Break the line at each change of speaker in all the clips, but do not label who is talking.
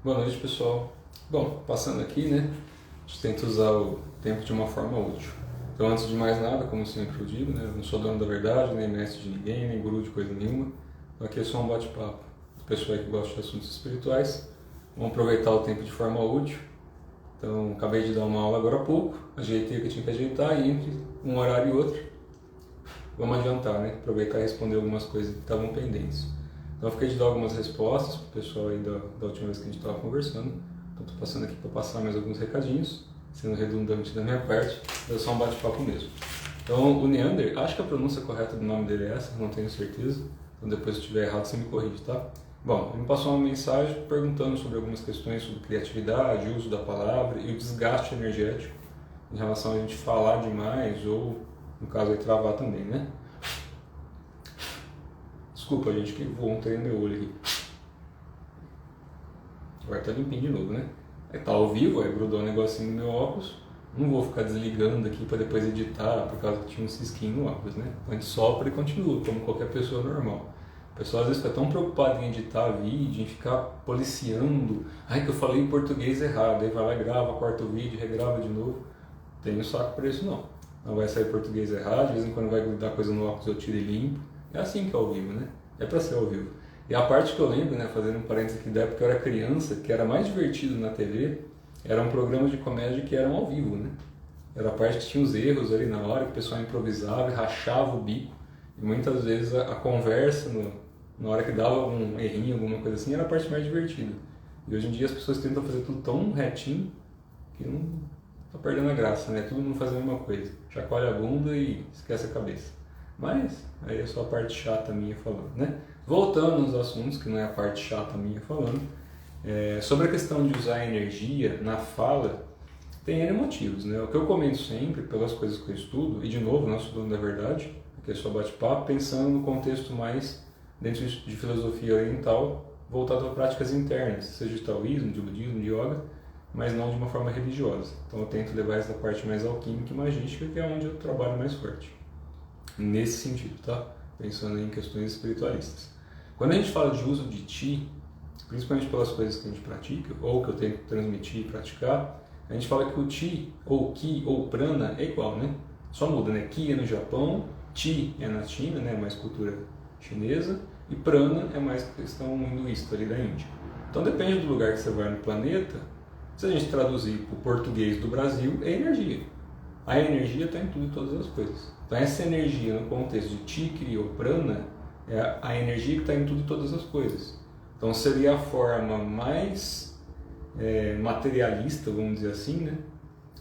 Boa noite, pessoal. Bom, passando aqui, né? A gente tenta usar o tempo de uma forma útil. Então, antes de mais nada, como sempre eu digo, né? Eu não sou dono da verdade, nem mestre de ninguém, nem guru de coisa nenhuma. Então, aqui é só um bate-papo do pessoal que gosta de assuntos espirituais. Vamos aproveitar o tempo de forma útil. Então, acabei de dar uma aula agora há pouco, ajeitei o que eu tinha que ajeitar e entre um horário e outro, vamos adiantar, né? Aproveitar e responder algumas coisas que estavam pendentes. Então eu fiquei de dar algumas respostas para o pessoal aí da última vez que a gente estava conversando. Então estou passando aqui para passar mais alguns recadinhos, sendo redundante da minha parte, é só um bate-papo mesmo. Então o Neander, acho que a pronúncia correta do nome dele é essa, não tenho certeza. Então depois se estiver errado você me corrige, tá? Bom, ele me passou uma mensagem perguntando sobre algumas questões sobre criatividade, uso da palavra e o desgaste energético em relação a gente falar demais ou, no caso, aí travar também, né? Desculpa, gente, que voou um trem no meu olho aqui. Agora tá limpinho de novo, né? Aí tá ao vivo, aí grudou um negocinho no meu óculos. Não vou ficar desligando aqui para depois editar, por causa que tinha um cisquinho no óculos, né? Então a gente sopra e continua, como qualquer pessoa normal. O pessoal às vezes fica tão preocupado em editar vídeo, em ficar policiando. Ai, que eu falei em português errado. Aí vai lá, grava, corta o vídeo, regrava de novo. Tenho saco para isso não. Não vai sair português errado, de vez em quando vai grudar coisa no óculos eu tiro e limpo. É assim que é ao vivo, né? É para ser ao vivo. E a parte que eu lembro, né, fazendo um parênteses aqui da época que eu era criança, que era mais divertido na TV, eram programas de comédia que eram ao vivo, né? Era a parte que tinha os erros ali na hora, que o pessoal improvisava e rachava o bico. E muitas vezes a conversa, na hora que dava um errinho, alguma coisa assim, era a parte mais divertida. E hoje em dia as pessoas tentam fazer tudo tão retinho que não tá perdendo a graça, né? Todo mundo faz a mesma coisa. Chacoalha a bunda e esquece a cabeça. Mas aí é só a parte chata minha falando, né? Voltando aos assuntos, que não é a parte chata minha falando, sobre a questão de usar a energia na fala, tem N motivos, né? O que eu comento sempre, pelas coisas que eu estudo, e de novo, não sou dono da verdade, porque é só bate-papo, pensando no contexto mais dentro de filosofia oriental, voltado a práticas internas, seja de taoísmo, de budismo, de yoga, mas não de uma forma religiosa. Então eu tento levar essa parte mais alquímica e magística, que é onde eu trabalho mais forte. Nesse sentido, tá? Pensando em questões espiritualistas. Quando a gente fala de uso de Ti, principalmente pelas coisas que a gente pratica, ou que eu tenho que transmitir e praticar, a gente fala que o Ti, ou Ki, ou Prana é igual, né? Só muda, né? Ki é no Japão, Ti é na China, né? Mais cultura chinesa, e Prana é mais questão hinduísta ali da Índia. Então depende do lugar que você vai no planeta, se a gente traduzir para o português do Brasil, é energia. A energia está em tudo e todas as coisas. Então essa energia no contexto de Tikri ou Prana é a energia que está em tudo e todas as coisas. Então seria a forma mais materialista, vamos dizer assim, né,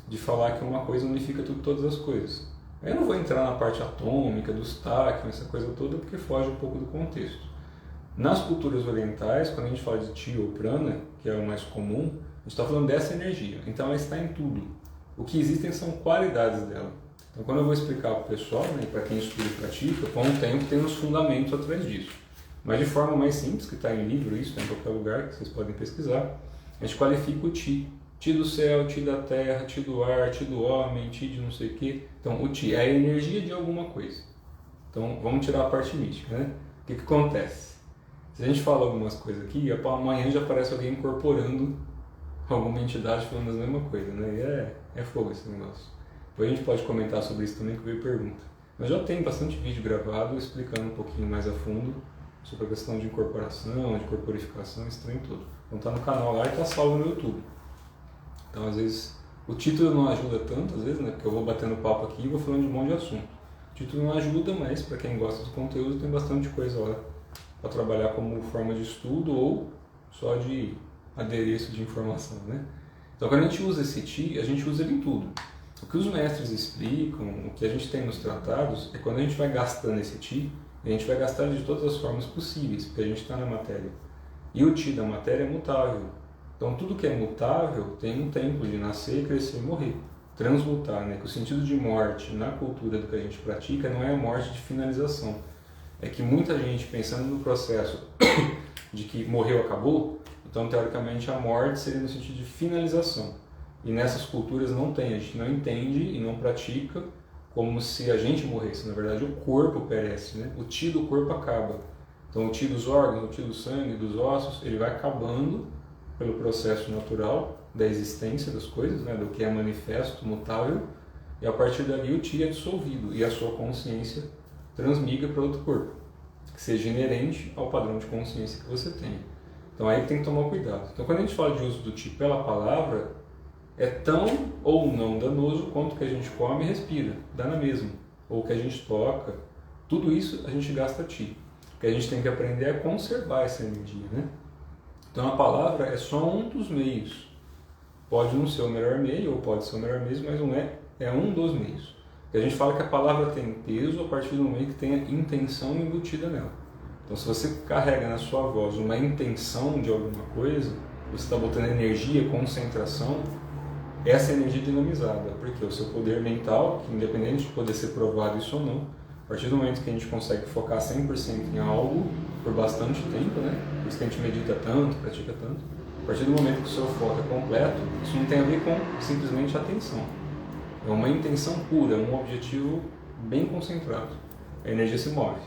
de falar que uma coisa unifica tudo e todas as coisas. Eu não vou entrar na parte atômica, dos táquions, essa coisa toda, porque foge um pouco do contexto. Nas culturas orientais, quando a gente fala de Ti ou Prana, que é o mais comum, a gente está falando dessa energia. Então ela está em tudo. O que existem são qualidades dela. Então quando eu vou explicar para o pessoal, né, para quem estuda e pratica, com o tempo tem uns fundamentos atrás disso. Mas de forma mais simples, que está em livro, isso está em qualquer lugar, que vocês podem pesquisar, a gente qualifica o Ti. Ti do céu, Ti da terra, Ti do ar, Ti do homem, Ti de não sei o quê. Então o Ti é a energia de alguma coisa. Então vamos tirar a parte mística, né? O que acontece? Se a gente fala algumas coisas aqui, amanhã já aparece alguém incorporando alguma entidade falando a mesma coisa, né? E é fogo esse negócio. Depois a gente pode comentar sobre isso também, que veio pergunta. Mas já tem bastante vídeo gravado explicando um pouquinho mais a fundo sobre a questão de incorporação, de corporificação, esse trem todo. Então tá no canal lá e tá salvo no YouTube. Então às vezes o título não ajuda tanto, às vezes, né? Porque eu vou batendo papo aqui e vou falando de um monte de assunto. O título não ajuda, mas para quem gosta do conteúdo tem bastante coisa lá para trabalhar como forma de estudo ou só de adereço de informação, né? Então quando a gente usa esse Ti, a gente usa ele em tudo. O que os mestres explicam, o que a gente tem nos tratados, é quando a gente vai gastando esse Ti, a gente vai gastar ele de todas as formas possíveis, porque a gente está na matéria. E o Ti da matéria é mutável. Então tudo que é mutável tem um tempo de nascer, crescer e morrer. Transmutar, né? Que o sentido de morte na cultura do que a gente pratica não é a morte de finalização. É que muita gente, pensando no processo de que morreu, acabou, então teoricamente a morte seria no sentido de finalização. E nessas culturas não tem, a gente não entende e não pratica como se a gente morresse. Na verdade o corpo perece, né? O Ti do corpo acaba. Então o Ti dos órgãos, o Ti do sangue, dos ossos, ele vai acabando pelo processo natural da existência das coisas, né, do que é manifesto, mutável, e a partir dali o Ti é dissolvido e a sua consciência transmigra para outro corpo, que seja inerente ao padrão de consciência que você tem. Então aí tem que tomar cuidado. Então quando a gente fala de uso do Ti pela palavra, é tão ou não danoso quanto o que a gente come e respira, dá na mesma, ou o que a gente toca, tudo isso a gente gasta Ti. O que a gente tem que aprender é conservar essa energia, né? Então a palavra é só um dos meios. Pode não ser o melhor meio, ou pode ser o melhor meio, mas não é, é um dos meios. Porque a gente fala que a palavra tem peso a partir do momento que tem a intenção embutida nela. Então se você carrega na sua voz uma intenção de alguma coisa, você está botando energia, concentração, essa energia dinamizada, porque o seu poder mental, que independente de poder ser provado isso ou não, a partir do momento que a gente consegue focar 100% em algo por bastante tempo, né? Por isso que a gente medita tanto, pratica tanto, a partir do momento que o seu foco é completo, isso não tem a ver com simplesmente atenção. É uma intenção pura, um objetivo bem concentrado. A energia se move.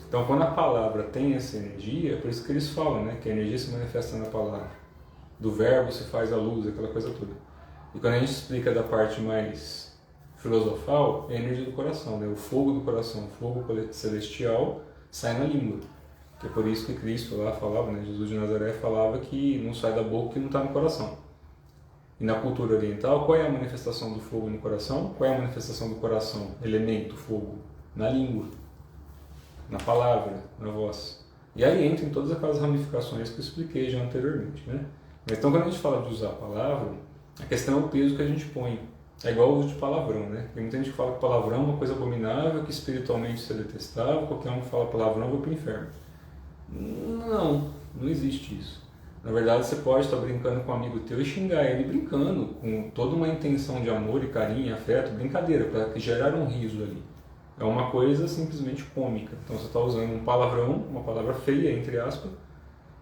Então, quando a palavra tem essa energia, é por isso que eles falam, né? Que a energia se manifesta na palavra. Do verbo se faz a luz, aquela coisa toda. E quando a gente explica da parte mais filosofal, é a energia do coração, né? O fogo do coração, o fogo celestial sai na língua. Que é por isso que Cristo lá falava, né? Jesus de Nazaré falava que não sai da boca que não está no coração. E na cultura oriental, qual é a manifestação do fogo no coração? Qual é a manifestação do coração, elemento, fogo? Na língua, na palavra, na voz. E aí entra em todas aquelas ramificações que eu expliquei já anteriormente, né? Então, quando a gente fala de usar a palavra, a questão é o peso que a gente põe. É igual o uso de palavrão, né? Tem muita gente que fala que palavrão é uma coisa abominável, que espiritualmente isso é detestável, qualquer um que fala palavrão vai para o inferno. Não, não existe isso. Na verdade, você pode estar brincando com um amigo teu e xingar ele brincando, com toda uma intenção de amor e carinho, afeto, brincadeira, para gerar um riso ali. É uma coisa simplesmente cômica. Então você está usando um palavrão, uma palavra feia, entre aspas,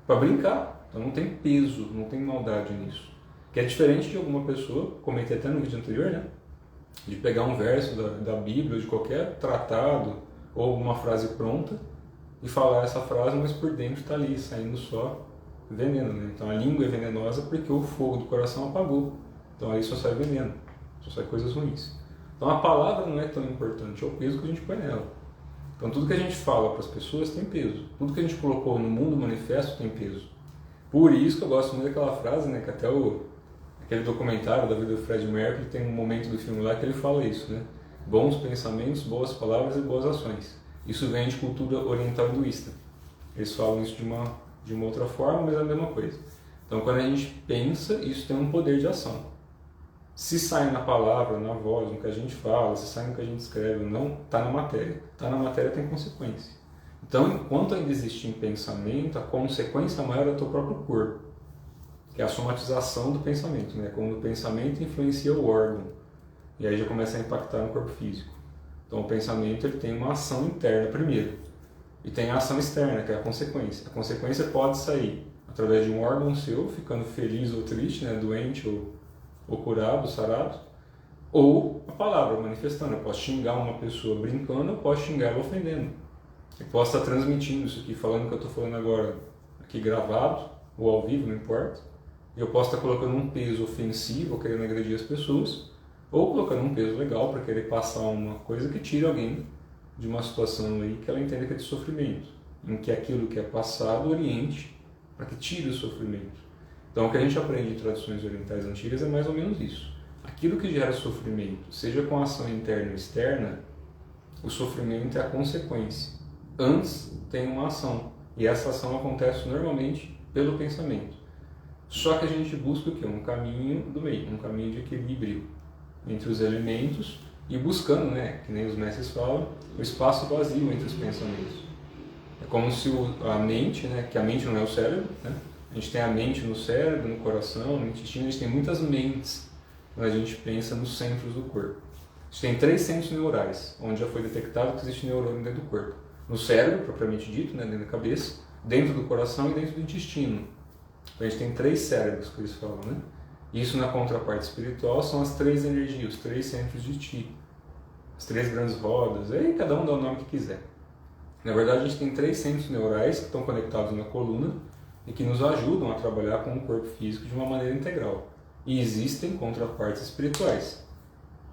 para brincar. Então não tem peso, não tem maldade nisso. Que é diferente de alguma pessoa, comentei até no vídeo anterior, né? De pegar um verso da Bíblia, ou de qualquer tratado, ou uma frase pronta, e falar essa frase, mas por dentro está ali, saindo só veneno, né? Então a língua é venenosa porque o fogo do coração apagou. Então aí só sai veneno, só sai coisas ruins. Então a palavra não é tão importante, é o peso que a gente põe nela. Então tudo que a gente fala para as pessoas tem peso. Tudo que a gente colocou no mundo manifesto tem peso. Por isso que eu gosto muito daquela frase, né? Que até aquele documentário da vida do Freddie Mercury tem um momento do filme lá que ele fala isso, né? Bons pensamentos, boas palavras e boas ações. Isso vem de cultura oriental hinduísta. Eles falam isso de uma outra forma, mas é a mesma coisa. Então quando a gente pensa, isso tem um poder de ação. Se sai na palavra, na voz, no que a gente fala, se sai no que a gente escreve, não, está na matéria. Está na matéria tem consequência. Então, enquanto ainda existe em pensamento, a consequência maior é o teu próprio corpo, que é a somatização do pensamento, né? Quando o pensamento influencia o órgão, e aí já começa a impactar no corpo físico. Então, o pensamento ele tem uma ação interna primeiro, e tem a ação externa, que é a consequência. A consequência pode sair através de um órgão seu, ficando feliz ou triste, né? Doente ou curado, sarado, ou a palavra manifestando. Eu posso xingar uma pessoa brincando, eu posso xingar ela ofendendo. Eu posso estar transmitindo isso aqui, falando o que eu estou falando agora, aqui gravado, ou ao vivo, não importa. Eu posso estar colocando um peso ofensivo, querendo agredir as pessoas, ou colocando um peso legal para querer passar uma coisa que tire alguém de uma situação aí que ela entenda que é de sofrimento, em que aquilo que é passado oriente para que tire o sofrimento. Então, o que a gente aprende em tradições orientais antigas é mais ou menos isso. Aquilo que gera sofrimento, seja com ação interna ou externa, o sofrimento é a consequência. Antes tem uma ação, e essa ação acontece normalmente pelo pensamento. Só que a gente busca o quê? Um caminho do meio, um caminho de equilíbrio entre os elementos e buscando, né, que nem os mestres falam, o espaço vazio entre os pensamentos. É como se a mente, né, que a mente não é o cérebro, né? A gente tem a mente no cérebro, no coração, no intestino, a gente tem muitas mentes quando a gente pensa nos centros do corpo. A gente tem 3 centros neurais, onde já foi detectado que existe neurônio dentro do corpo. No cérebro, propriamente dito, né, dentro da cabeça, dentro do coração e dentro do intestino. Então a gente tem 3 cérebros, que eles falam, né? Isso na contraparte espiritual são as 3 energias, os 3 centros de Ti. As 3 grandes rodas, aí cada um dá o nome que quiser. Na verdade a gente tem 3 centros neurais que estão conectados na coluna, e que nos ajudam a trabalhar com o corpo físico de uma maneira integral. E existem contrapartes espirituais.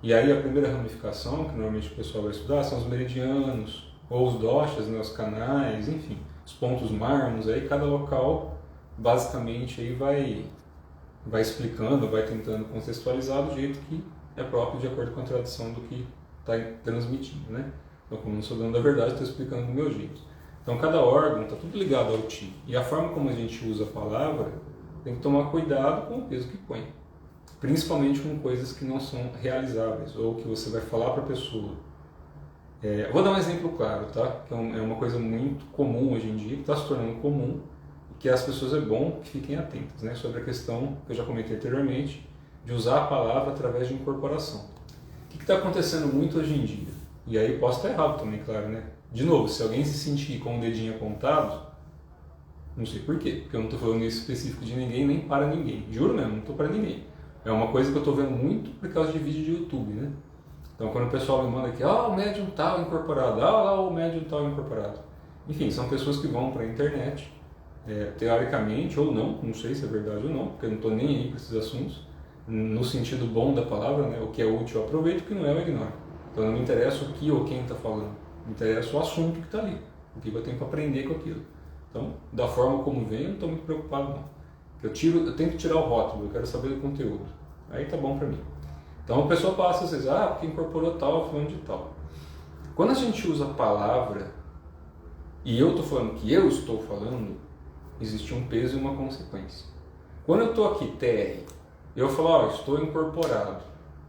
E aí a primeira ramificação, que normalmente o pessoal vai estudar, são os meridianos, ou os doshas, né, os canais, enfim, os pontos marmos. Aí cada local basicamente aí vai explicando, vai tentando contextualizar do jeito que é próprio, de acordo com a tradição do que está transmitindo, né? Então, como não sou dono da verdade, estou explicando do meu jeito. Então, cada órgão está tudo ligado ao ti. E a forma como a gente usa a palavra tem que tomar cuidado com o peso que põe. Principalmente com coisas que não são realizáveis, ou que você vai falar para a pessoa. Vou dar um exemplo claro, tá? Que é uma coisa muito comum hoje em dia, que está se tornando comum, e que as pessoas é bom que fiquem atentas, né? Sobre a questão que eu já comentei anteriormente, de usar a palavra através de incorporação. O que está acontecendo muito hoje em dia? E aí posso estar errado também, claro, né? De novo, se alguém se sentir com o dedinho apontado, não sei por quê, porque eu não estou falando isso específico de ninguém, nem para ninguém. Juro mesmo, não estou para ninguém. É uma coisa que eu estou vendo muito por causa de vídeo de YouTube, né? Então quando o pessoal me manda aqui, o médium tal incorporado, lá o médium tal incorporado. Enfim, são pessoas que vão para a internet, teoricamente, ou não sei se é verdade ou não, porque eu não estou nem aí para esses assuntos, no sentido bom da palavra, né? O que é útil eu aproveito, o que não é eu ignoro. Então não me interessa o que ou quem está falando, me interessa o assunto que está ali, o que eu tenho para aprender com aquilo. Então, da forma como vem, eu não estou muito preocupado não. Eu tenho que tirar o rótulo, eu quero saber do conteúdo. Aí tá bom para mim. Então a pessoa passa às vezes, porque incorporou tal, falando de tal. Quando a gente usa a palavra, e eu estou falando que eu estou falando, existe um peso e uma consequência. Quando eu estou aqui, TR, eu falo, estou incorporado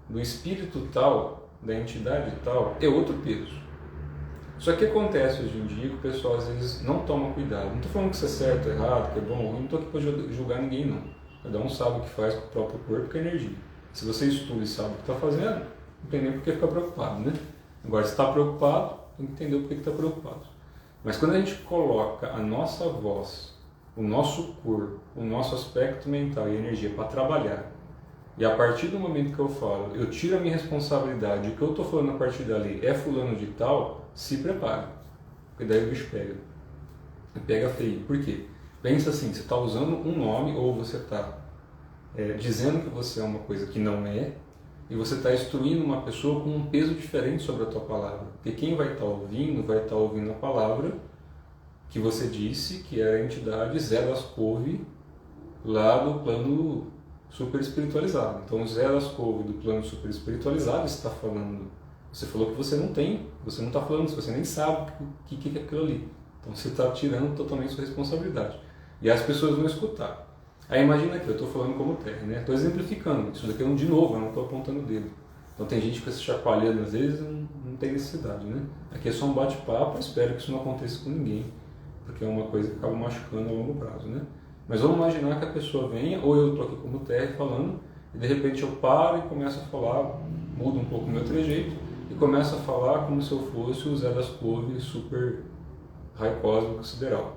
do espírito tal, da entidade tal, é outro peso. Só que acontece hoje em dia que o pessoal às vezes não toma cuidado. Não estou falando que isso é certo, errado, que é bom ou ruim, não estou aqui para julgar ninguém não. Cada um sabe o que faz com o próprio corpo e com a energia. Se você estuda e sabe o que está fazendo, não tem nem por que ficar preocupado, né? Agora, se está preocupado, tem que entender por que está preocupado. Mas quando a gente coloca a nossa voz, o nosso corpo, o nosso aspecto mental e energia para trabalhar, e a partir do momento que eu falo, eu tiro a minha responsabilidade, o que eu estou falando a partir dali é fulano de tal, se prepare, porque daí o bicho pega. E pega feio. Por quê? Pensa assim, você está usando um nome ou você está dizendo que você é uma coisa que não é, e você está instruindo uma pessoa com um peso diferente sobre a tua palavra. Porque quem vai estar ouvindo a palavra que você disse que era a entidade Zé das Couve lá do plano super espiritualizado. Então o Zé das Couve do plano super espiritualizado está falando. Você falou que você não tem, você não está falando isso, você nem sabe o que é aquilo ali. Então você está tirando totalmente sua responsabilidade. E as pessoas vão escutar. Aí imagina aqui, eu estou falando como terra, né? Estou exemplificando, isso daqui de novo, eu não estou apontando o dedo. Então tem gente que fica se chacoalhando às vezes, não tem necessidade, né? Aqui é só um bate-papo, espero que isso não aconteça com ninguém, porque é uma coisa que acaba machucando a longo prazo, né? Mas vamos imaginar que a pessoa venha, ou eu estou aqui como terra falando, e de repente eu paro e começo a falar, mudo um pouco o meu trejeito, e começo a falar como se eu fosse o Zé das Couve super raio cósmico sideral.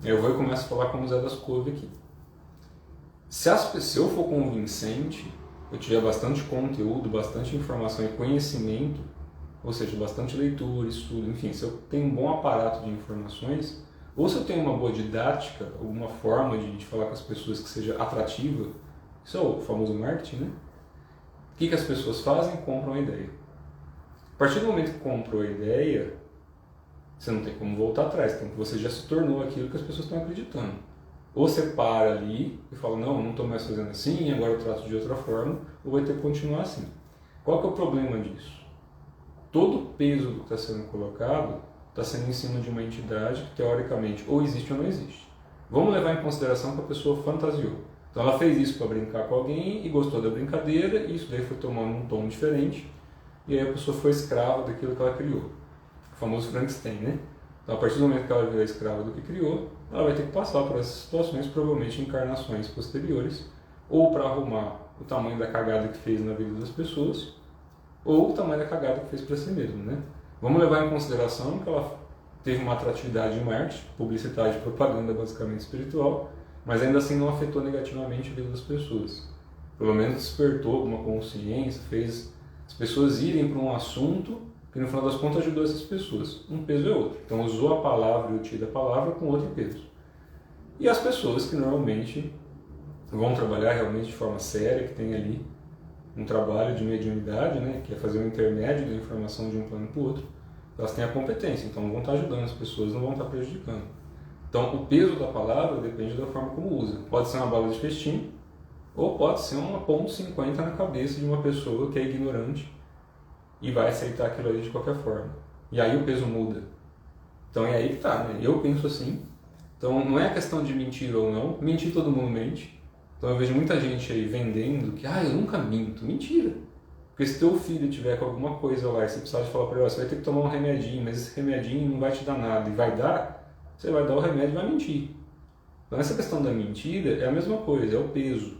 Eu vou e começo a falar como o Zé das Couve aqui. Se eu for convincente, eu tiver bastante conteúdo, bastante informação e conhecimento, ou seja, bastante leitura, estudo, enfim, se eu tenho um bom aparato de informações, ou se eu tenho uma boa didática, alguma forma de falar com as pessoas que seja atrativa, isso é o famoso marketing, né? O que as pessoas fazem? Compram a ideia. A partir do momento que comprou a ideia, você não tem como voltar atrás, então você já se tornou aquilo que as pessoas estão acreditando. Ou você para ali e fala, não estou mais fazendo assim, agora eu trato de outra forma, ou vai ter que continuar assim. Qual que é o problema disso? Todo o peso que está sendo colocado está sendo em cima de uma entidade que teoricamente ou existe ou não existe. Vamos levar em consideração que a pessoa fantasiou. Então ela fez isso para brincar com alguém e gostou da brincadeira, e isso daí foi tomando um tom diferente, e aí a pessoa foi escrava daquilo que ela criou. O famoso Frankenstein, né? Então a partir do momento que ela virou escrava do que criou, ela vai ter que passar por essas situações, provavelmente em encarnações posteriores, ou para arrumar o tamanho da cagada que fez na vida das pessoas, ou o tamanho da cagada que fez para si mesmo, né? Vamos levar em consideração que ela teve uma atratividade em marketing, publicidade e propaganda basicamente espiritual, mas ainda assim não afetou negativamente a vida das pessoas. Pelo menos despertou alguma consciência, fez as pessoas irem para um assunto que no final das contas ajudou essas pessoas. Um peso é outro. Então usou a palavra e o tio da palavra com outro peso. e as pessoas que normalmente vão trabalhar realmente de forma séria, que tem ali um trabalho de mediunidade, né, que é fazer um intermédio da informação de um plano para o outro, elas têm a competência, então vão estar ajudando as pessoas, não vão estar prejudicando. Então o peso da palavra depende da forma como usa. Pode ser uma bala de festim, ou pode ser uma ponto .50 na cabeça de uma pessoa que é ignorante e vai aceitar aquilo ali de qualquer forma. E aí o peso muda. Então é aí que está, né? Eu penso assim. Então não é questão de mentir ou não. Mentir todo mundo mente. Então eu vejo muita gente aí vendendo que eu nunca minto. Mentira. Porque se teu filho tiver com alguma coisa lá e você precisar de falar para ele, você vai ter que tomar um remedinho, mas esse remedinho não vai te dar nada e vai dar, você vai dar o remédio e vai mentir. Então essa questão da mentira é a mesma coisa, é o peso.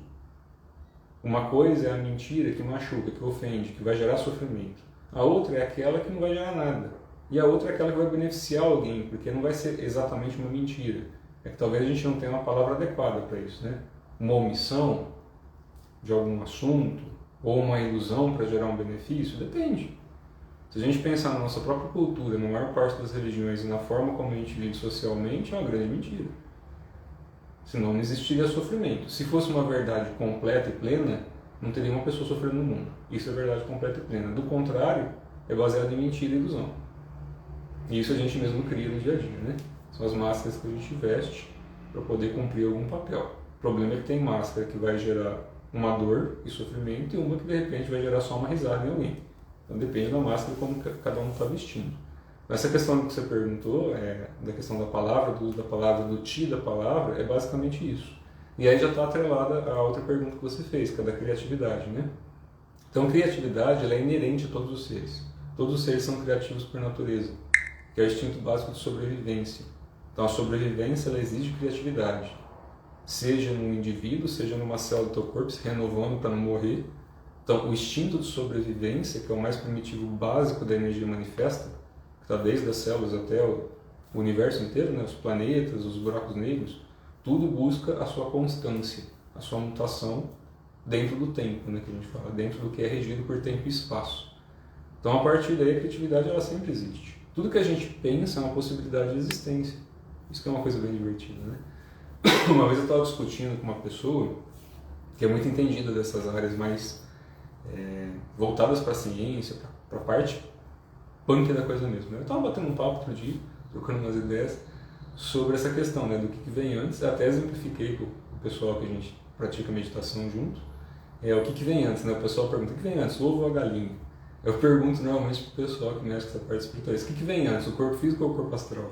Uma coisa é a mentira que machuca, que ofende, que vai gerar sofrimento. A outra é aquela que não vai gerar nada. E a outra é aquela que vai beneficiar alguém, porque não vai ser exatamente uma mentira. É que talvez a gente não tenha uma palavra adequada para isso, né? Uma omissão de algum assunto, ou uma ilusão para gerar um benefício, depende. Se a gente pensar na nossa própria cultura, na maior parte das religiões e na forma como a gente vive socialmente, é uma grande mentira. Senão não existiria sofrimento. Se fosse uma verdade completa e plena, não teria uma pessoa sofrendo no mundo. Isso é verdade completa e plena. Do contrário, é baseado em mentira e ilusão. E isso a gente mesmo cria no dia a dia, né? São as máscaras que a gente veste para poder cumprir algum papel. O problema é que tem máscara que vai gerar uma dor e sofrimento e uma que de repente vai gerar só uma risada em alguém. Então depende da máscara como cada um está vestindo. Essa questão que você perguntou, da questão da palavra, do uso da palavra, do ti da palavra, é basicamente isso. E aí já está atrelada a outra pergunta que você fez, que é da criatividade, né? Então, criatividade ela é inerente a todos os seres. Todos os seres são criativos por natureza, que é o instinto básico de sobrevivência. Então, a sobrevivência ela exige criatividade, seja num indivíduo, seja numa célula do teu corpo, se renovando para não morrer. Então, o instinto de sobrevivência, que é o mais primitivo básico da energia manifesta, que está desde as células até o universo inteiro, né? Os planetas, os buracos negros, tudo busca a sua constância, a sua mutação dentro do tempo, né? Que a gente fala, dentro do que é regido por tempo e espaço. Então, a partir daí, a criatividade ela sempre existe. Tudo que a gente pensa é uma possibilidade de existência. Isso que é uma coisa bem divertida, né? Uma vez eu estava discutindo com uma pessoa que é muito entendida dessas áreas mais voltadas para a ciência, para a parte punk da coisa mesmo. Eu estava batendo um papo outro dia, trocando umas ideias sobre essa questão, né, do que vem antes. Eu até exemplifiquei com o pessoal que a gente pratica meditação junto. O que vem antes, né? O pessoal pergunta, o que vem antes, o ovo ou a galinha? Eu pergunto normalmente para o pessoal que mexe com essa parte espiritual, o que vem antes, o corpo físico ou o corpo astral?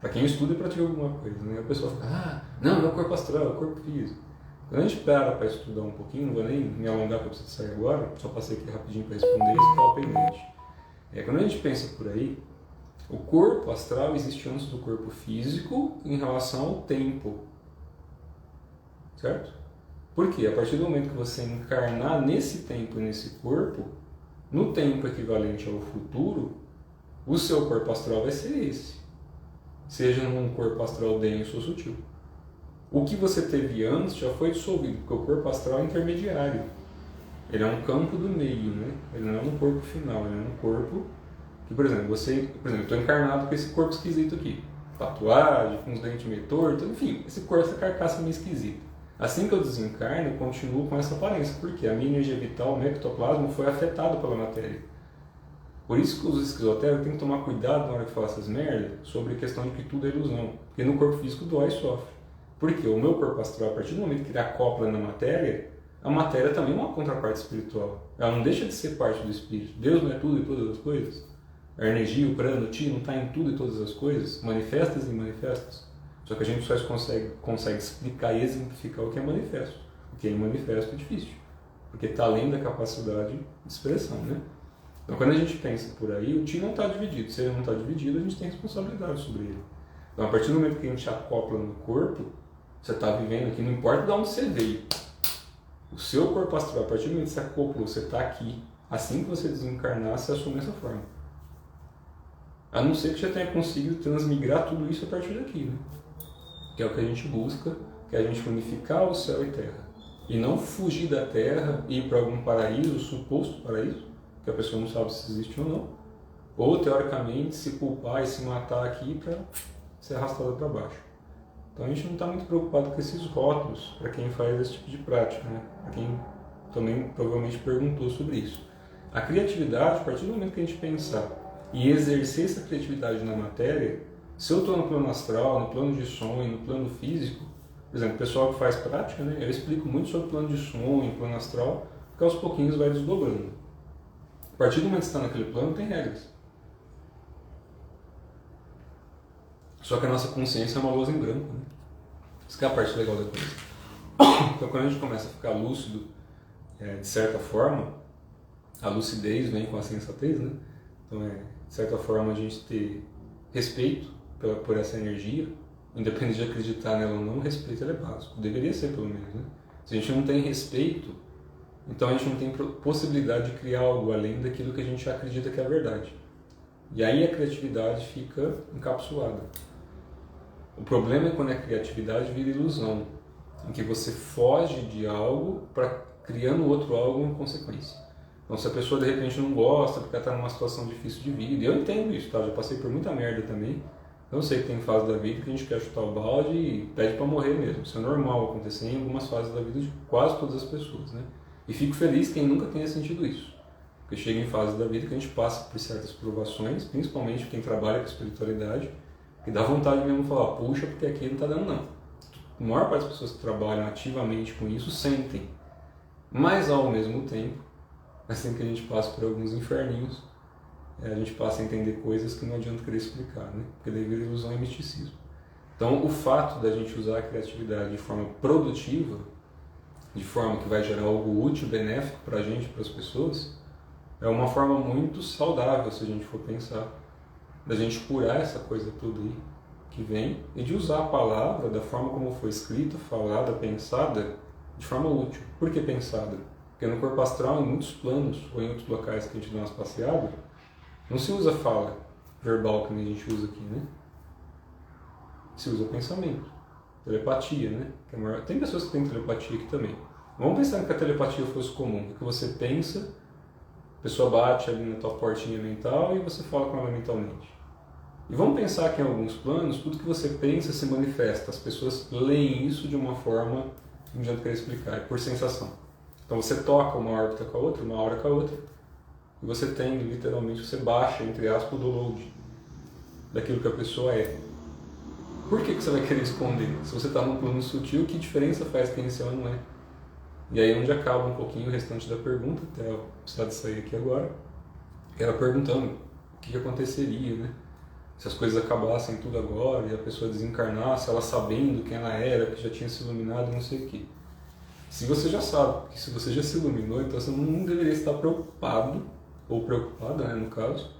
Para quem estuda e pratica alguma coisa, né? O pessoal fica, não é o corpo astral, é o corpo físico. Quando a gente para estudar um pouquinho, não vou nem me alongar porque eu preciso sair agora, só passei aqui rapidinho para responder isso, estava pendente. Quando a gente pensa por aí, o corpo astral existe antes do corpo físico em relação ao tempo. Certo? Por quê? A partir do momento que você encarnar nesse tempo e nesse corpo, no tempo equivalente ao futuro, o seu corpo astral vai ser esse. Seja num corpo astral denso ou sutil. O que você teve antes já foi dissolvido, porque o corpo astral é intermediário. Ele é um campo do meio, né? Ele não é um corpo final, ele é um corpo que, por exemplo, eu estou encarnado com esse corpo esquisito aqui. Tatuagem, com os dentes meio tortos, enfim, esse corpo, essa carcaça meio esquisita. Assim que eu desencarno, eu continuo com essa aparência, porque a minha energia vital, o meu ectoplasma, foi afetado pela matéria. Por isso que os esquizotéricos têm que tomar cuidado na hora de falar essas merdas sobre a questão de que tudo é ilusão. Porque no corpo físico dói e sofre. Porque o meu corpo astral, a partir do momento que ele acopla na matéria, a matéria também é uma contraparte espiritual. Ela não deixa de ser parte do espírito. Deus não é tudo e todas as coisas. A energia, o prana, o ti não está em tudo e todas as coisas, manifestas e manifestas. Só que a gente só consegue explicar e exemplificar o que é manifesto. O que é manifesto é difícil, porque está além da capacidade de expressão, né? Então, quando a gente pensa por aí, o ti não está dividido. Se ele não está dividido, a gente tem responsabilidade sobre ele. Então, a partir do momento que a gente acopla no corpo, você está vivendo aqui, não importa de onde você veio. O seu corpo astral, a partir do momento que você acoplou, você está aqui. Assim que você desencarnar, você assume essa forma. A não ser que já tenha conseguido transmigrar tudo isso a partir daqui, né? Que é o que a gente busca, que é a gente unificar o céu e terra. E não fugir da terra e ir para algum paraíso, suposto paraíso, que a pessoa não sabe se existe ou não. Ou, teoricamente, se culpar e se matar aqui para ser arrastada para baixo. Então a gente não está muito preocupado com esses rótulos para quem faz esse tipo de prática, né? Para quem também provavelmente perguntou sobre isso. A criatividade, a partir do momento que a gente pensar e exercer essa criatividade na matéria, se eu estou no plano astral, no plano de sonho, no plano físico, por exemplo, o pessoal que faz prática, né, eu explico muito sobre o plano de sonho, plano astral, porque aos pouquinhos vai desdobrando. A partir do momento que você está naquele plano, tem regras. Só que a nossa consciência é uma luz em branco, né? Isso que é a parte legal da coisa. Então quando a gente começa a ficar lúcido, de certa forma, a lucidez vem com a sensatez, né? Então de certa forma a gente ter respeito por essa energia, independente de acreditar nela ou não, o respeito é básico. Deveria ser, pelo menos, né? Se a gente não tem respeito, então a gente não tem possibilidade de criar algo além daquilo que a gente acredita que é a verdade. E aí a criatividade fica encapsulada. O problema é quando a criatividade vira ilusão, em que você foge de algo para criando outro algo em consequência. Então se a pessoa de repente não gosta porque ela está numa situação difícil de vida, e eu entendo isso, tá? Já passei por muita merda também. Eu sei que tem fase da vida que a gente quer chutar o balde e pede para morrer mesmo. Isso é normal acontecer em algumas fases da vida de quase todas as pessoas, né? E fico feliz quem nunca tenha sentido isso. Porque chega em fases da vida que a gente passa por certas provações, principalmente quem trabalha com espiritualidade, que dá vontade mesmo de falar, puxa, porque aqui não está dando não. A maior parte das pessoas que trabalham ativamente com isso sentem. Mas ao mesmo tempo, assim que a gente passa por alguns inferninhos, a gente passa a entender coisas que não adianta querer explicar, né? Porque daí vira ilusão e misticismo. Então o fato da gente usar a criatividade de forma produtiva, de forma que vai gerar algo útil, benéfico para a gente, para as pessoas, é uma forma muito saudável, se a gente for pensar, da gente curar essa coisa toda aí que vem e de usar a palavra da forma como foi escrita, falada, pensada, de forma útil. Por que pensada? Porque no corpo astral, em muitos planos ou em outros locais que a gente dá umas passeadas, não se usa fala verbal que nem a gente usa aqui, né? Se usa pensamento, telepatia, né? Tem pessoas que têm telepatia aqui também. Vamos pensar que a telepatia fosse comum, que você pensa, a pessoa bate ali na tua portinha mental e você fala com ela mentalmente. E vamos pensar que em alguns planos, tudo que você pensa se manifesta. As pessoas leem isso de uma forma, não adianta querer explicar, é por sensação. Então você toca uma órbita com a outra, uma aura com a outra, e você tem, literalmente, você baixa, entre aspas, o download daquilo que a pessoa é. Por que você vai querer esconder? Se você está num plano sutil, que diferença faz quem esse não é? E aí é onde acaba um pouquinho o restante da pergunta, até eu precisar de sair aqui agora, ela perguntando o que aconteceria, né? Se as coisas acabassem tudo agora e a pessoa desencarnasse, ela sabendo quem ela era, que já tinha se iluminado, não sei o quê. Se você já sabe, que se você já se iluminou, então você não deveria estar preocupado, ou preocupada, né, no caso,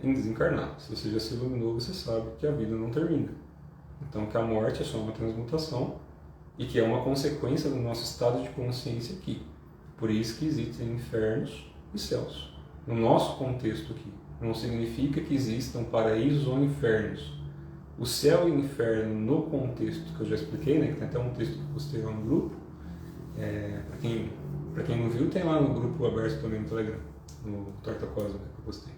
em desencarnar. Se você já se iluminou, você sabe que a vida não termina. Então que a morte é só uma transmutação e que é uma consequência do nosso estado de consciência aqui. Por isso que existem infernos e céus. No nosso contexto aqui. Não significa que existam paraísos ou infernos. O céu e o inferno, no contexto que eu já expliquei, né, que tem até um texto que eu postei lá no grupo, para quem não viu, tem lá no grupo aberto também no Telegram, no Torta Cosma que eu postei.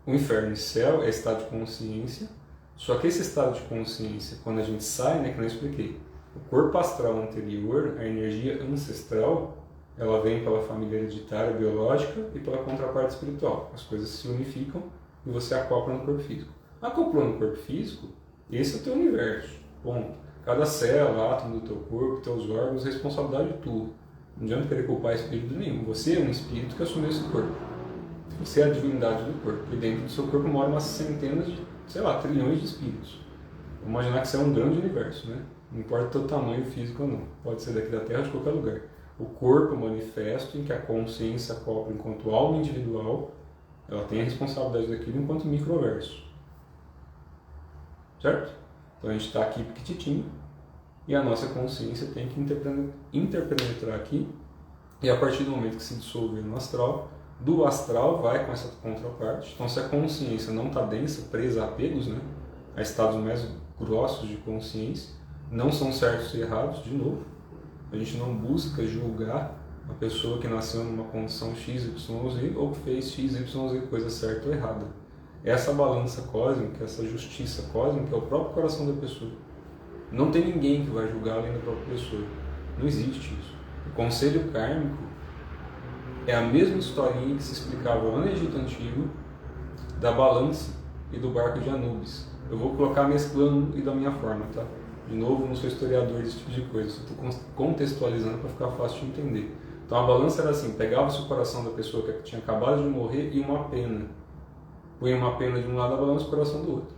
O inferno e o céu é estado de consciência, só que esse estado de consciência, quando a gente sai, né, que eu não expliquei, o corpo astral anterior, a energia ancestral, ela vem pela família hereditária biológica e pela contraparte espiritual. As coisas se unificam e você acopla no corpo físico. Acoplou no corpo físico, esse é o teu universo. Ponto. Cada célula, átomo do teu corpo, teus órgãos, responsabilidade tua. Não adianta querer culpar espírito nenhum. Você é um espírito que assumiu esse corpo. Você é a divindade do corpo. E dentro do seu corpo moram umas centenas de, trilhões de espíritos. Vamos imaginar que você é um grande universo, né? Não importa o teu tamanho físico ou não. Pode ser daqui da Terra ou de qualquer lugar. O corpo é um manifesto em que a consciência acopla enquanto alma individual, ela tem a responsabilidade daquilo enquanto microverso. Certo? Então a gente está aqui pequititinho e a nossa consciência tem que interpenetrar aqui e a partir do momento que se dissolver no astral, do astral vai com essa contraparte. Então se a consciência não está densa, presa a apegos, né, a estados mais grossos de consciência, não são certos e errados, de novo. A gente não busca julgar a pessoa que nasceu numa condição XYZ ou que fez XYZ coisa certa ou errada. Essa balança cósmica, essa justiça cósmica é o próprio coração da pessoa. Não tem ninguém que vai julgar além da própria pessoa. Não existe isso. O conselho kármico é a mesma historinha que se explicava lá no Egito Antigo da balança e do barco de Anubis. Eu vou colocar mesclando e da minha forma, tá? De novo, não sou historiador desse tipo de coisa, só estou contextualizando para ficar fácil de entender. Então a balança era assim, pegava-se o coração da pessoa que tinha acabado de morrer e uma pena. Punha uma pena de um lado, a balança o coração do outro.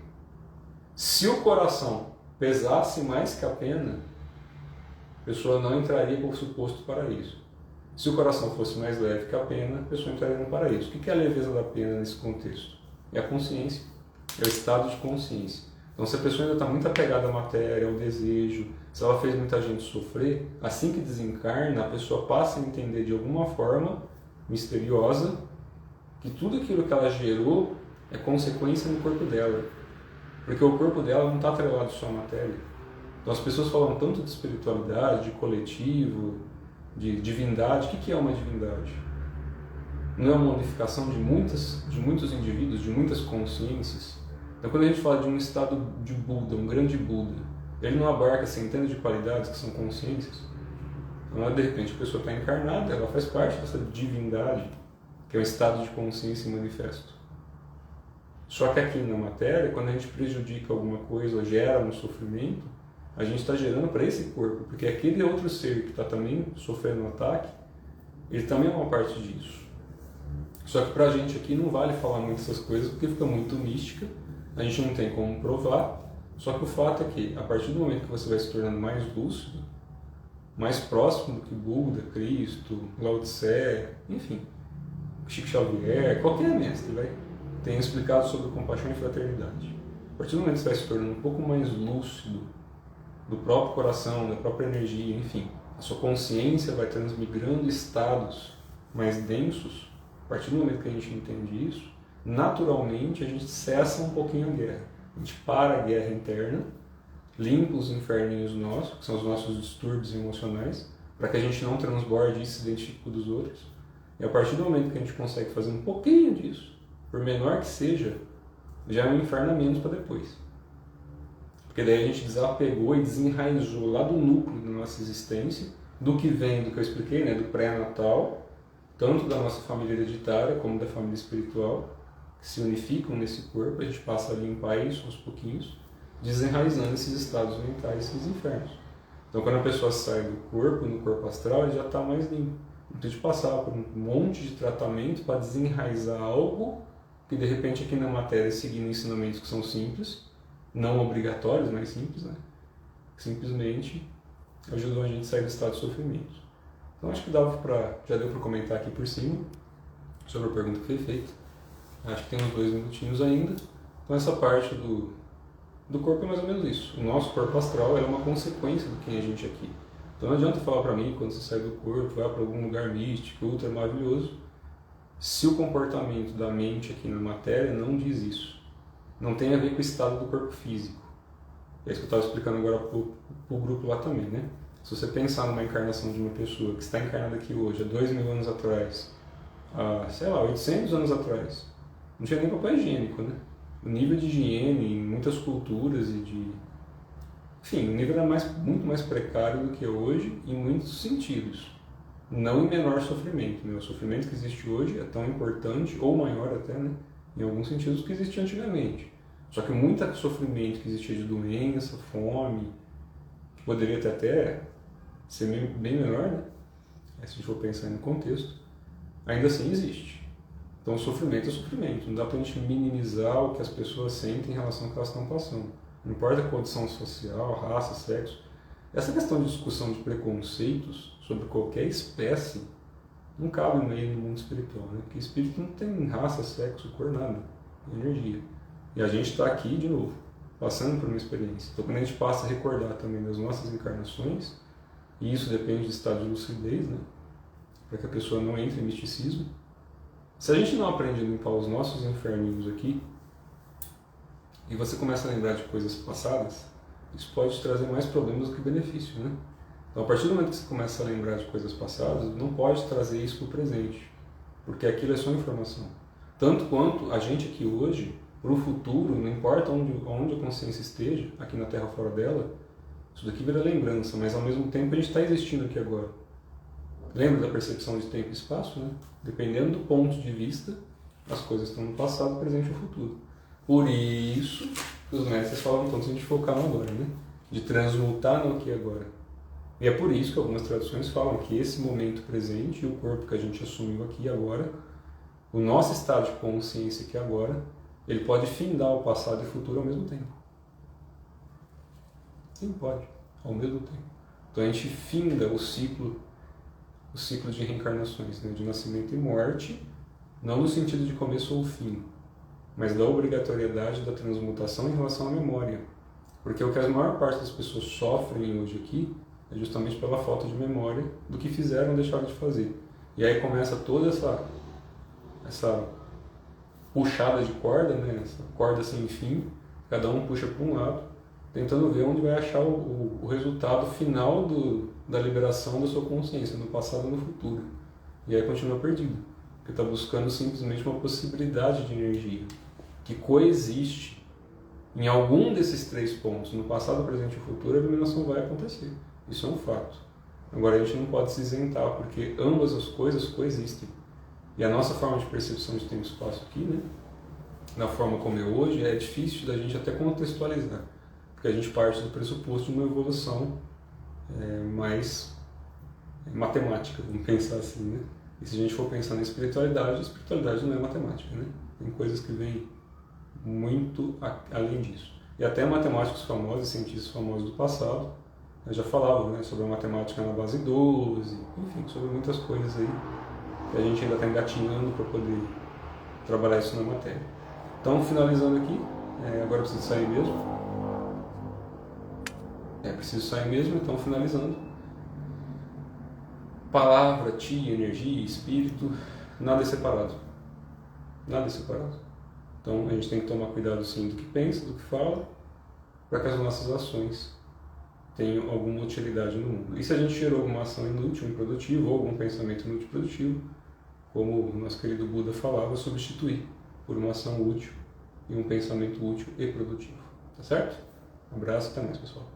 Se o coração pesasse mais que a pena, a pessoa não entraria para o suposto paraíso. Se o coração fosse mais leve que a pena, a pessoa entraria no paraíso. O que é a leveza da pena nesse contexto? É a consciência, é o estado de consciência. Então, se a pessoa ainda está muito apegada à matéria, ao desejo, se ela fez muita gente sofrer, assim que desencarna, a pessoa passa a entender de alguma forma misteriosa que tudo aquilo que ela gerou é consequência no corpo dela. Porque o corpo dela não está atrelado só à matéria. Então, as pessoas falam tanto de espiritualidade, de coletivo, de divindade. O que é uma divindade? Não é uma unificação de muitos indivíduos, de muitas consciências? Então, quando a gente fala de um estado de Buda, um grande Buda, ele não abarca centenas de qualidades que são consciências. Então, de repente, a pessoa está encarnada, ela faz parte dessa divindade, que é o estado de consciência manifesto. Só que aqui na matéria, quando a gente prejudica alguma coisa ou gera um sofrimento, a gente está gerando para esse corpo, porque aquele outro ser que está também sofrendo um ataque, ele também é uma parte disso. Só que para a gente aqui não vale falar muito essas coisas, porque fica muito mística, a gente não tem como provar, só que o fato é que, a partir do momento que você vai se tornando mais lúcido, mais próximo do que Buda, Cristo, Lao Tse, enfim, Chico Xavier, qualquer mestre, tem explicado sobre compaixão e fraternidade. A partir do momento que você vai se tornando um pouco mais lúcido do próprio coração, da própria energia, enfim, a sua consciência vai transmigrando estados mais densos. A partir do momento que a gente entende isso, naturalmente a gente cessa um pouquinho a guerra. A gente para a guerra interna, limpa os inferninhos nossos, que são os nossos distúrbios emocionais, para que a gente não transborde e se identifique com os outros. E a partir do momento que a gente consegue fazer um pouquinho disso, por menor que seja, já é um inferno a menos para depois. Porque daí a gente desapegou e desenraizou lá do núcleo da nossa existência, do que vem, do que eu expliquei, do pré-natal, tanto da nossa família hereditária como da família espiritual, que se unificam nesse corpo, a gente passa a limpar isso aos pouquinhos, desenraizando esses estados mentais, esses infernos. Então, quando a pessoa sai do corpo, no corpo astral, ele já está mais limpo. Não tem de passar por um monte de tratamento para desenraizar algo que, de repente, aqui na matéria, seguindo ensinamentos que são simples, não obrigatórios, mas simples, simplesmente ajudou a gente a sair do estado de sofrimento. Então, acho que já deu para comentar aqui por cima sobre a pergunta que foi feita. Acho que tem uns 2 minutinhos ainda. Então, essa parte do corpo é mais ou menos isso. O nosso corpo astral é uma consequência do quem a gente é aqui. Então não adianta falar para mim, quando você sai do corpo, vai para algum lugar místico, ultra maravilhoso, se o comportamento da mente aqui na matéria não diz isso. Não tem a ver com o estado do corpo físico. É isso que eu estava explicando agora para o grupo lá também, Se você pensar numa encarnação de uma pessoa que está encarnada aqui hoje, há 2.000 anos atrás, há, 800 anos atrás, não tinha nem papel higiênico, O nível de higiene em muitas culturas enfim, o nível era muito mais precário do que hoje em muitos sentidos. Não em menor sofrimento. O sofrimento que existe hoje é tão importante, ou maior até, em alguns sentidos, do que existia antigamente. Só que muito sofrimento que existia de doença, fome, que poderia até ser bem menor, se a gente for pensar no contexto, ainda assim existe. Então o sofrimento é sofrimento. Não dá pra gente minimizar o que as pessoas sentem em relação ao que elas estão passando. Não importa a condição social, raça, sexo. Essa questão de discussão de preconceitos sobre qualquer espécie não cabe no meio do mundo espiritual, Porque espírito não tem raça, sexo, cor, nada. É energia. E a gente está aqui, de novo, passando por uma experiência. Então, quando a gente passa a recordar também das nossas encarnações, e isso depende do estado de lucidez, para que a pessoa não entre em misticismo. Se a gente não aprende a limpar os nossos inferninhos aqui, e você começa a lembrar de coisas passadas, isso pode te trazer mais problemas do que benefício, Então, a partir do momento que você começa a lembrar de coisas passadas, não pode trazer isso para o presente, porque aquilo é só informação. Tanto quanto a gente aqui hoje para o futuro, não importa onde a consciência esteja, aqui na Terra ou fora dela, isso daqui vira lembrança, mas ao mesmo tempo a gente está existindo aqui agora. Lembra da percepção de tempo e espaço, né? Dependendo do ponto de vista, as coisas estão no passado, presente ou futuro. Por isso, os mestres falam tanto se a gente focar no agora, né? De transmutar no aqui e agora. E é por isso que algumas traduções falam que esse momento presente e o corpo que a gente assumiu aqui e agora, o nosso estado de consciência aqui e agora, ele pode findar o passado e o futuro ao mesmo tempo. Sim, pode, ao mesmo tempo. Então a gente finda o ciclo de reencarnações, né? De nascimento e morte, não no sentido de começo ou fim, mas da obrigatoriedade da transmutação em relação à memória. Porque o que a maior parte das pessoas sofrem hoje aqui é justamente pela falta de memória do que fizeram ou deixaram de fazer. E aí começa toda essa puxada de corda, né? Essa corda sem fim, cada um puxa para um lado, tentando ver onde vai achar o resultado final da liberação da sua consciência, no passado e no futuro. E aí continua perdido, porque está buscando simplesmente uma possibilidade de energia que coexiste em algum desses três pontos, no passado, presente e futuro, a iluminação vai acontecer. Isso é um fato. Agora a gente não pode se isentar, porque ambas as coisas coexistem. E a nossa forma de percepção de tempo e espaço aqui, né, na forma como é hoje, é difícil da gente até contextualizar, porque a gente parte do pressuposto de uma evolução mais matemática, vamos pensar assim, né? E se a gente for pensar na espiritualidade, a espiritualidade não é matemática, né? Tem coisas que vêm muito além disso. E até matemáticos famosos, cientistas famosos do passado, já falavam, né, sobre a matemática na base 12, enfim, sobre muitas coisas aí que a gente ainda está engatinhando para poder trabalhar isso na matéria. Então, finalizando aqui, agora eu preciso sair mesmo. Preciso sair mesmo, então finalizando. Palavra, ti, energia, espírito, nada é separado. Nada é separado. Então a gente tem que tomar cuidado sim do que pensa, do que fala, para que as nossas ações tenham alguma utilidade no mundo. E se a gente gerou alguma ação inútil, improdutiva, ou algum pensamento inútil e produtivo, como o nosso querido Buda falava, substituir por uma ação útil e um pensamento útil e produtivo. Tá certo? Um abraço, até mais, pessoal.